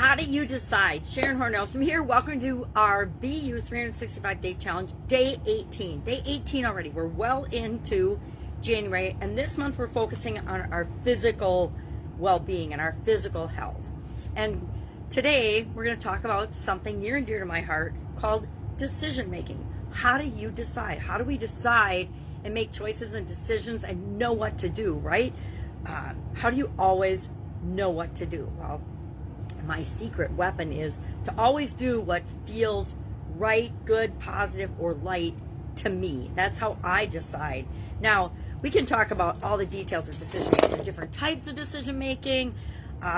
How do you decide? Sharon Horne-Ellstrom here. Welcome to our BU 365-day challenge, day 18. Day 18 already. We're well into January, and this month we're focusing on our physical well-being and our physical health. And today we're going to talk about something near and dear to my heart called decision-making. How do you decide? How do we decide and make choices and decisions and know what to do, right? How do you always know what to do? Well, my secret weapon is to always do what feels right, good, positive, or light to me. That's how I decide. Now, we can talk about all the details of decision making, the different types of decision making,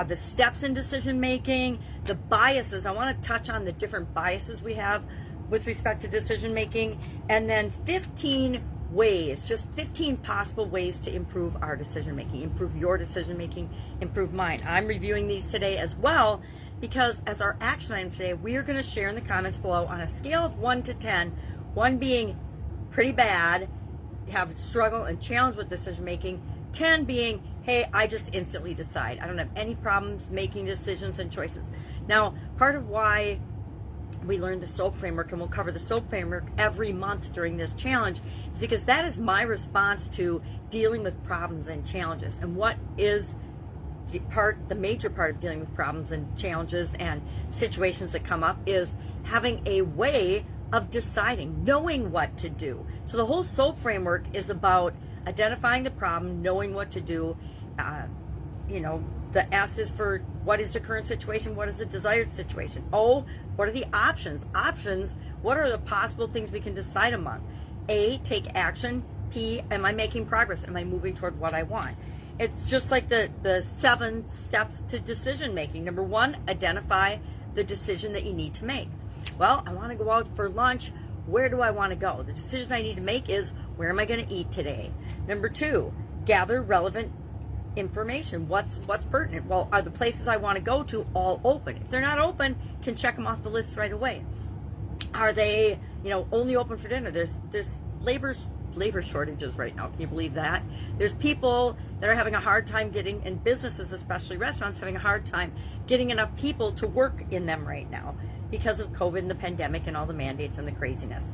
the steps in decision making, the biases. I want to touch on the different biases we have with respect to decision making, and then 15 ways, just 15 possible ways to improve our decision making, improve your decision making, improve mine. I'm reviewing these today as well because as our action item today, we are going to share in the comments below on a scale of 1 to 10, 1 being pretty bad, have struggle and challenge with decision making, 10 being, hey, I just instantly decide. I don't have any problems making decisions and choices. Now, part of why we learned the SOAP framework, and we'll cover the SOAP framework every month during this challenge, is because that is my response to dealing with problems and challenges. And what is the major part of dealing with problems and challenges and situations that come up is having a way of deciding, knowing what to do. So the whole SOAP framework is about identifying the problem, knowing what to do. The S is for what is the current situation, what is the desired situation. O, what are the options? Options, what are the possible things we can decide among? A, take action. P, am I making progress? Am I moving toward what I want? It's just like the 7 steps to decision making. Number 1, identify the decision that you need to make. Well, I want to go out for lunch. Where do I want to go? The decision I need to make is, where am I going to eat today? Number 2, gather relevant information. What's pertinent? Well, are the places I want to go to all open? If they're not open, can check them off the list right away. Are they, only open for dinner? There's labor shortages right now. Can you believe that? There's people that are having a hard time getting, and businesses, especially restaurants, having a hard time getting enough people to work in them right now because of COVID and the pandemic and all the mandates and the craziness.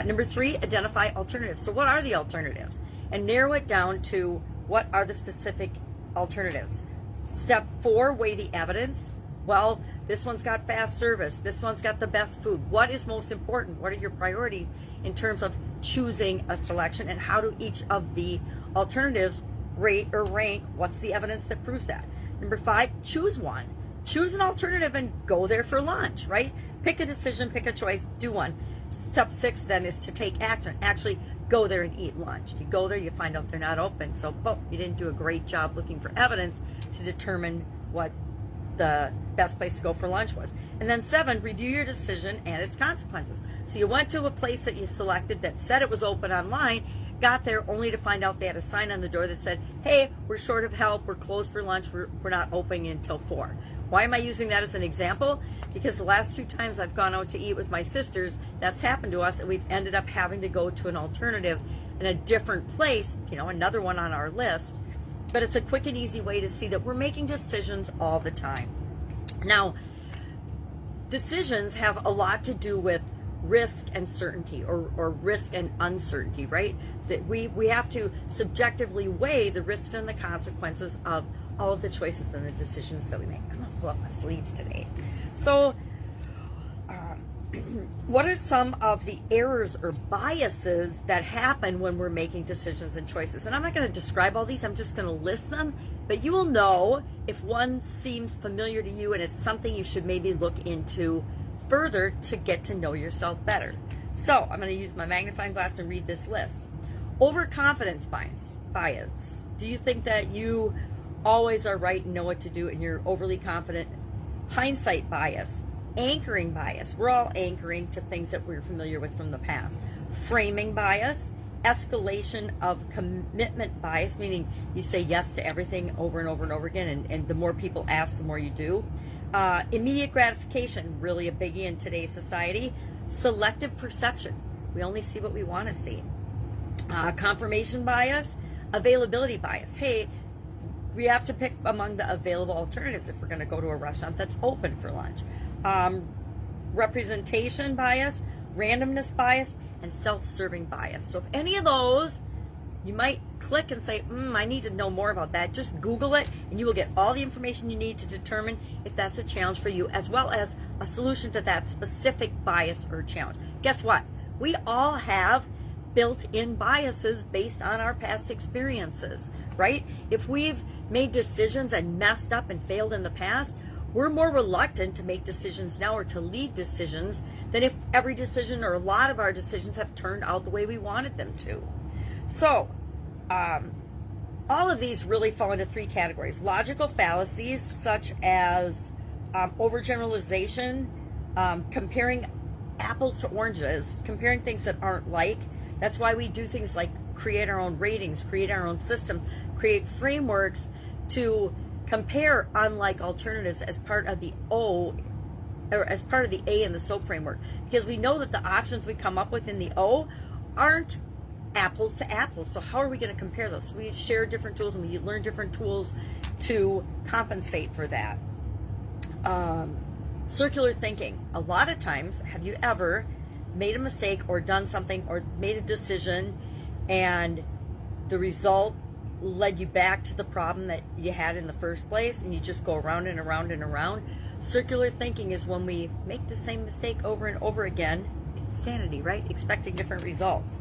Number 3, identify alternatives. So what are the alternatives? And narrow it down to what are the specific alternatives. Step 4, weigh the evidence. Well, this one's got fast service. This one's got the best food. What is most important? What are your priorities in terms of choosing a selection, and how do each of the alternatives rate or rank? What's the evidence that proves that? Number 5, choose one. Choose an alternative and go there for lunch, right? Pick a decision, pick a choice, do one. Step 6 then is to take action. Actually go there and eat lunch. You go there, you find out they're not open. So, you didn't do a great job looking for evidence to determine what the best place to go for lunch was. And then 7, review your decision and its consequences. So you went to a place that you selected that said it was open online, got there only to find out they had a sign on the door that said, hey, we're short of help, we're closed for lunch, we're not opening until 4. Why am I using that as an example? Because the last 2 times I've gone out to eat with my sisters, that's happened to us, and we've ended up having to go to an alternative in a different place, another one on our list. But it's a quick and easy way to see that we're making decisions all the time. Now, decisions have a lot to do with risk and certainty, or risk and uncertainty, right? That we have to subjectively weigh the risks and the consequences of all of the choices and the decisions that we make. I'm going to pull up my sleeves today. So, what are some of the errors or biases that happen when we're making decisions and choices? And I'm not going to describe all these, I'm just going to list them, but you will know if one seems familiar to you and it's something you should maybe look into further to get to know yourself better. So I'm going to use my magnifying glass and read this list. Overconfidence bias. Do you think that you always are right and know what to do and you're overly confident? Hindsight bias. Anchoring bias. We're all anchoring to things that we're familiar with from the past. Framing bias. Escalation of commitment bias, meaning you say yes to everything over and over and over again, and the more people ask, the more you do. Immediate gratification, really a biggie in today's society. Selective perception. We only see what we want to see. Confirmation bias. Availability bias. Hey, we have to pick among the available alternatives if we're going to go to a restaurant that's open for lunch. Representation bias, randomness bias, and self-serving bias. So if any of those, you might click and say, I need to know more about that. Just Google it and you will get all the information you need to determine if that's a challenge for you, as well as a solution to that specific bias or challenge. Guess what? We all have built-in biases based on our past experiences, right? If we've made decisions and messed up and failed in the past, we're more reluctant to make decisions now or to lead decisions than if every decision or a lot of our decisions have turned out the way we wanted them to. So, all of these really fall into three categories. Logical fallacies, such as overgeneralization, comparing apples to oranges, comparing things that aren't like. That's why we do things like create our own ratings, create our own systems, create frameworks to compare unlike alternatives as part of the O, or as part of the A in the SOAP framework, because we know that the options we come up with in the O aren't apples to apples. So how are we going to compare those? We share different tools and we learn different tools to compensate for that. Circular thinking. A lot of times, have you ever made a mistake or done something or made a decision and the result led you back to the problem that you had in the first place, and you just go around and around and around? Circular thinking is when we make the same mistake over and over again. Insanity, right? Expecting different results.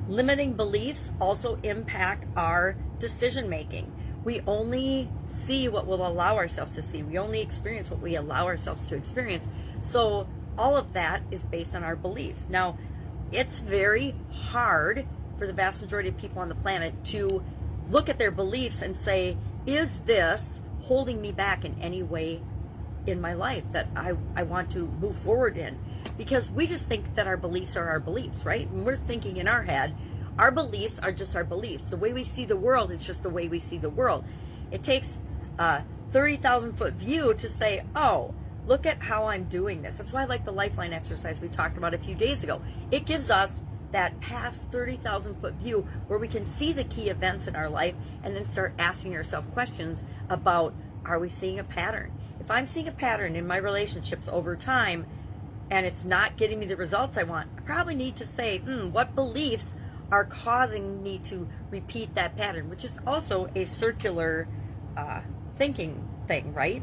Limiting beliefs also impact our decision making. We only see what we'll allow ourselves to see. We only experience what we allow ourselves to experience. So all of that is based on our beliefs. Now, it's very hard for the vast majority of people on the planet to look at their beliefs and say, is this holding me back in any way in my life that I want to move forward in? Because we just think that our beliefs are our beliefs, right? And we're thinking in our head, our beliefs are just our beliefs. The way we see the world is just the way we see the world. It takes a 30,000 foot view to say, oh, look at how I'm doing this. That's why I like the lifeline exercise we talked about a few days ago. It gives us that past 30,000 foot view where we can see the key events in our life and then start asking ourselves questions about, are we seeing a pattern? If I'm seeing a pattern in my relationships over time and it's not getting me the results I want, I probably need to say, what beliefs are causing me to repeat that pattern, which is also a circular thinking thing, right?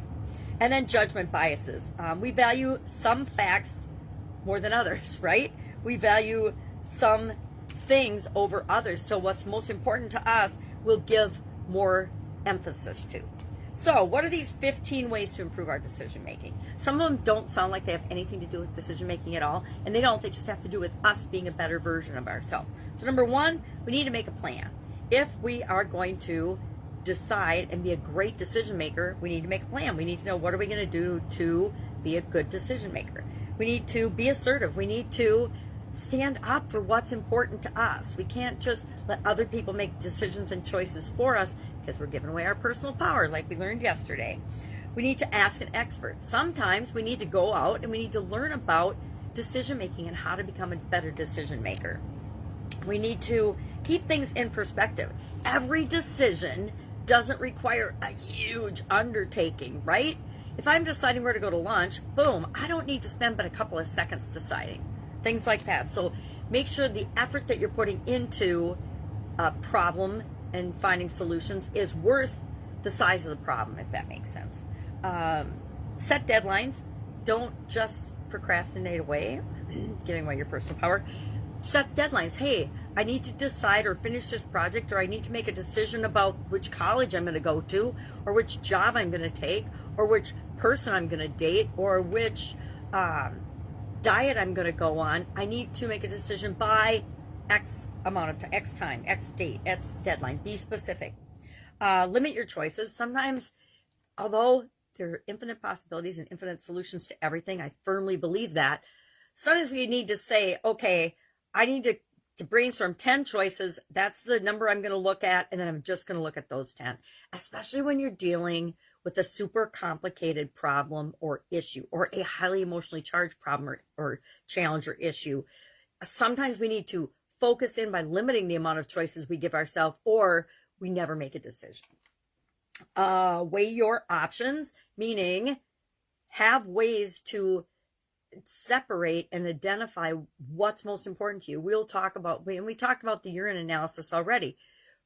And then judgment biases. We value some facts more than others, right? We value some things over others. So what's most important to us, we'll give more emphasis to. So what are these 15 ways to improve our decision making? Some of them don't sound like they have anything to do with decision making at all, and they don't. They just have to do with us being a better version of ourselves. So number one, we need to make a plan. If we are going to decide and be a great decision maker, we need to make a plan. We need to know, what are we going to do to be a good decision maker? We need to be assertive. We need to stand up for what's important to us. We can't just let other people make decisions and choices for us, because we're giving away our personal power, like we learned yesterday. We need to ask an expert. Sometimes we need to go out and we need to learn about decision making and how to become a better decision maker. We need to keep things in perspective. Every decision doesn't require a huge undertaking, right? If I'm deciding where to go to lunch, boom, I don't need to spend but a couple of seconds deciding. Things like that. So make sure the effort that you're putting into a problem and finding solutions is worth the size of the problem, if that makes sense. Set deadlines. Don't just procrastinate away, giving away your personal power. Set deadlines. Hey, I need to decide or finish this project, or I need to make a decision about which college I'm going to go to, or which job I'm going to take, or which person I'm going to date, or which diet I'm going to go on. I need to make a decision by X amount of time, X time, X date, X deadline. Be specific. Limit your choices. Sometimes, although there are infinite possibilities and infinite solutions to everything, I firmly believe that. Sometimes we need to say, okay, I need to brainstorm 10 choices. That's the number I'm going to look at, and then I'm just going to look at those 10. Especially when you're dealing with a super complicated problem or issue, or a highly emotionally charged problem or challenge or issue. Sometimes we need to focus in by limiting the amount of choices we give ourselves, or we never make a decision. Weigh your options, meaning have ways to separate and identify what's most important to you. We'll talk about, and we talked about the urine analysis already.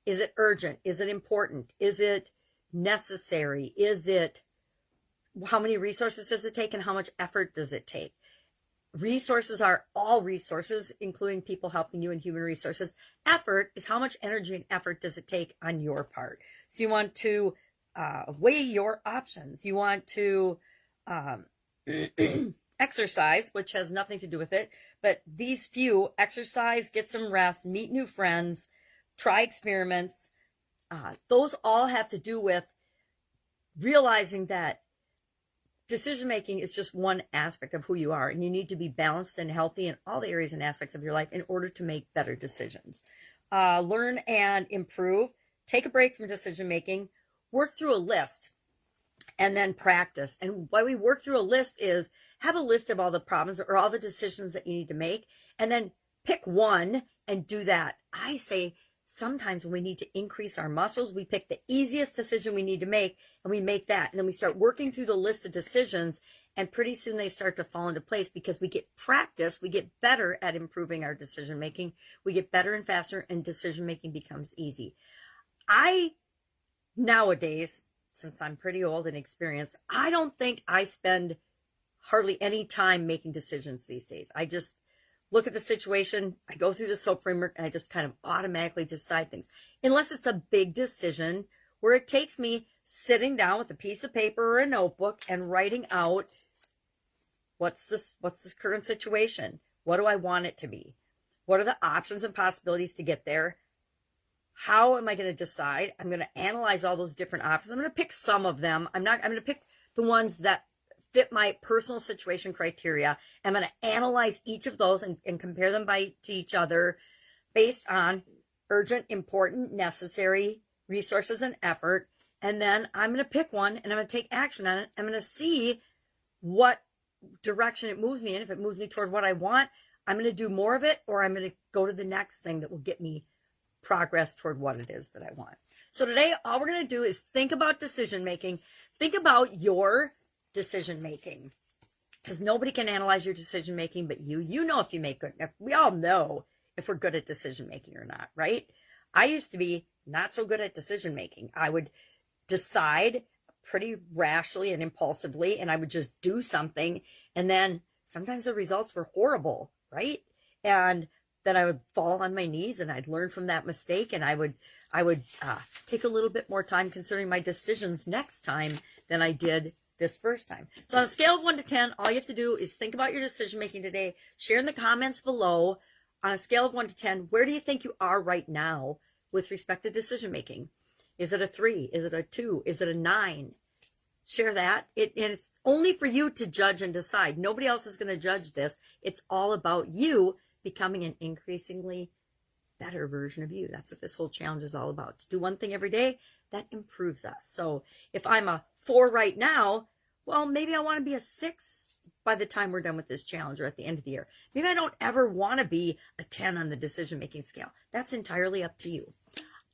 Is it urgent? Is it important? Is it necessary? Is it, how many resources does it take and how much effort does it take? Resources are all resources, including people helping you in human resources. Effort is how much energy and effort does it take on your part. So you want to weigh your options. You want to exercise, which has nothing to do with it, but these few: exercise, get some rest, meet new friends, try experiments. Those all have to do with realizing that decision making is just one aspect of who you are, and you need to be balanced and healthy in all the areas and aspects of your life in order to make better decisions. Learn and improve. Take a break from decision making. Work through a list and then practice. And why we work through a list is have a list of all the problems or all the decisions that you need to make, and then pick one and do that. I say sometimes when we need to increase our muscles, we pick the easiest decision we need to make and we make that. And then we start working through the list of decisions, and pretty soon they start to fall into place because we get practice. We get better at improving our decision making. We get better and faster, and decision making becomes easy. Nowadays, since I'm pretty old and experienced, I don't think I spend hardly any time making decisions these days. I just look at the situation, I go through the SOAP framework, and I just kind of automatically decide things. Unless it's a big decision where it takes me sitting down with a piece of paper or a notebook and writing out, what's this current situation? What do I want it to be? What are the options and possibilities to get there? How am I going to decide? I'm going to analyze all those different options. I'm going to pick some of them. I'm going to pick the ones that fit my personal situation criteria. I'm going to analyze each of those and compare them to each other based on urgent, important, necessary resources and effort. And then I'm going to pick one and I'm going to take action on it. I'm going to see what direction it moves me in. If it moves me toward what I want, I'm going to do more of it, or I'm going to go to the next thing that will get me progress toward what it is that I want. So today, all we're going to do is think about decision making. Think about your decision making, because nobody can analyze your decision making but you. You know if you make good. We all know if we're good at decision making or not, right? I used to be not so good at decision making. I would decide pretty rashly and impulsively, and I would just do something, and then sometimes the results were horrible, right? And then I would fall on my knees and I'd learn from that mistake, and I would take a little bit more time considering my decisions next time than I did this first time. So on a scale of 1 to 10, all you have to do is think about your decision making today. Share in the comments below. On a scale of 1 to 10, where do you think you are right now with respect to decision making? Is it a 3? Is it a 2? Is it a 9? Share that. And it's only for you to judge and decide. Nobody else is going to judge this. It's all about you becoming an increasingly better version of you. That's what this whole challenge is all about. To do one thing every day that improves us. So if I'm a 4 right now, well, maybe I want to be a 6 by the time we're done with this challenge or at the end of the year. Maybe I don't ever want to be a 10 on the decision-making scale. That's entirely up to you.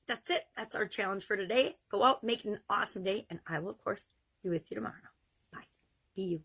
That's it. That's our challenge for today. Go out, make an awesome day, and I will, of course, be with you tomorrow. Bye. Be you.